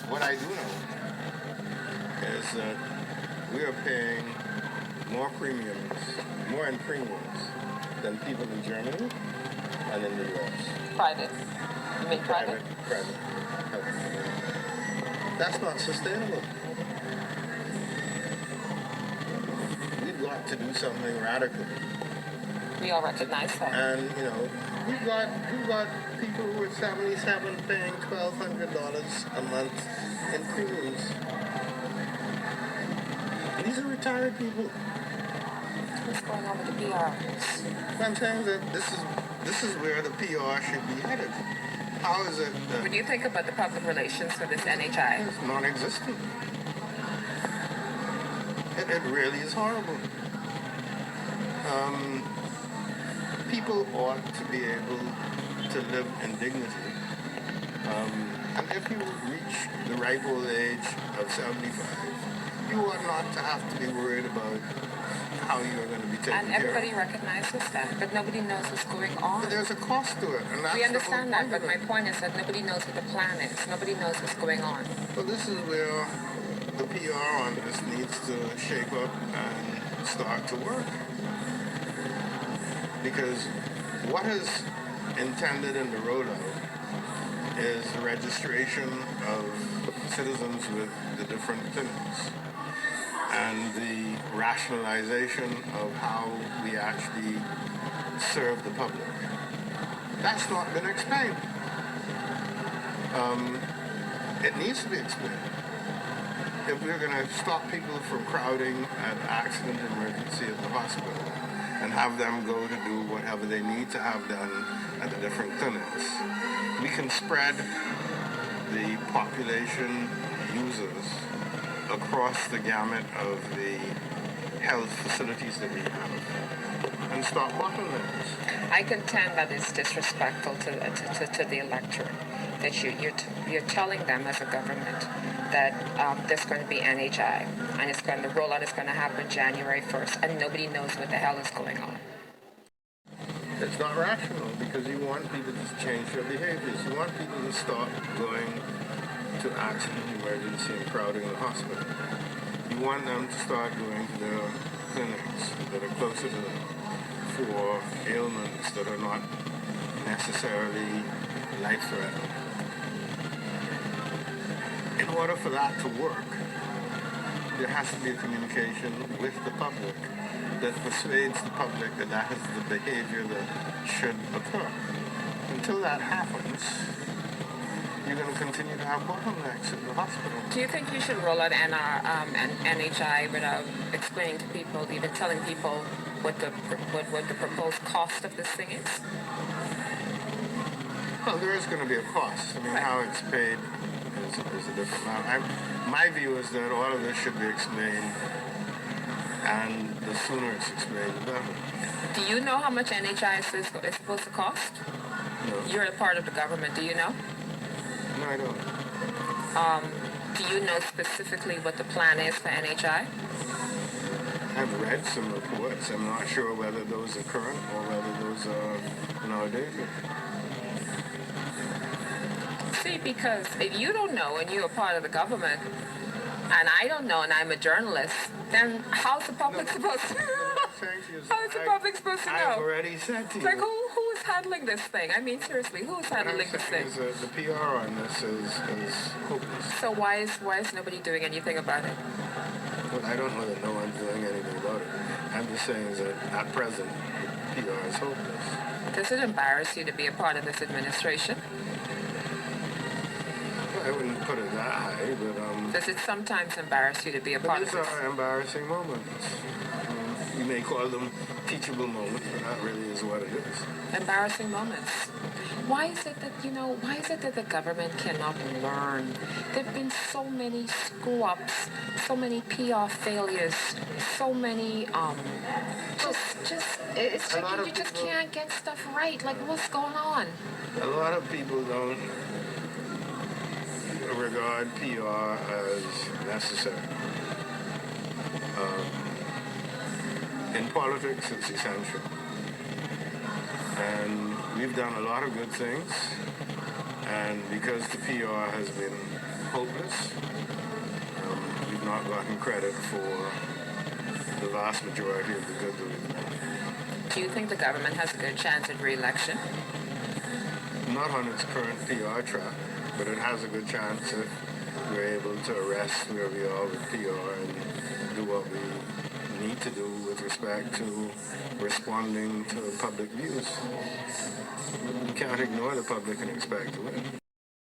what I do know is that we are paying more premiums, more in premiums than people in Germany and in the U.S. Private. You mean private? Private. That's not sustainable. We've got to do something radical. We all recognize that. And, you know, we've got people who are 77 paying $1,200 a month in premiums. These are retired people. What's going on with the PR? I'm saying that this is where the PR should be headed. How is it that... What do you think about the public relations for this NHI? It's non-existent. It really is horrible. People ought to be able to live in dignity. And if you reach the ripe old age of 75, you ought not to have to be worried about how you're going to be taken care of. And everybody recognizes that, but nobody knows what's going on. But there's a cost to it. And that's we understand that, but my point is that nobody knows what the plan is. Nobody knows what's going on. Well, this is where the PR on this needs to shape up and start to work. Because what is intended in the rollout is the registration of citizens with the different clinics and the rationalization of how we actually serve the public. That's not been explained. It needs to be explained. If we're going to stop people from crowding at accident and emergency at the hospital and have them go to do whatever they need to have done at the different clinics, we can spread the population users across the gamut of the health facilities that we have and stop bottlenecks. I contend that it's disrespectful to the electorate that you're telling them as a government that there's going to be NHI and it's going to roll out, it's going to happen January 1st, and nobody knows what the hell is going on. It's not rational because you want people to change their behaviors. You want people to stop going to accident, emergency, and crowding the hospital. You want them to start going to their clinics that are closer to them for ailments that are not necessarily life-threatening. In order for that to work, there has to be a communication with the public that persuades the public that that is the behavior that should occur. Until that happens, you're going to continue to have bottlenecks in the hospital. Do you think you should roll out NHI without explaining to people, even telling people what the proposed cost of this thing is? Well, there is going to be a cost. I mean, how it's paid is a different matter. My view is that all of this should be explained, and the sooner it's explained, the better. Do you know how much NHI is supposed to cost? No. You're a part of the government. Do you know? No, I don't. Do you know specifically what the plan is for NHI? I've read some reports. I'm not sure whether those are current or whether those are outdated. See, because if you don't know and you're a part of the government, and I don't know and I'm a journalist, then how's the public supposed to How is the public supposed to know? I've already said to you. Like, who is handling this thing? I mean, seriously, who is handling this thing? The PR on this is hopeless. So why is nobody doing anything about it? Well, I don't know that no one's doing anything about it. I'm just saying that at present, the PR is hopeless. Does it embarrass you to be a part of this administration? I wouldn't put it that high, but... Does it sometimes embarrass you to be a part of this? These are embarrassing moments. You may call them teachable moments, but that really is what it is. Embarrassing moments. Why is it that the government cannot learn? There have been so many screw-ups, so many PR failures, so many, it's like you just can't get stuff right. Like, what's going on? A lot of people don't regard PR as necessary. In politics, it's essential. And we've done a lot of good things, and because the PR has been hopeless. We've not gotten credit for the vast majority of the good that we've done. Do you think the government has a good chance at re-election? Not on its current PR track, but it has a good chance if we're able to arrest where we are with PR and do what we need to do with respect to responding to public views. You can't ignore the public and expect to win.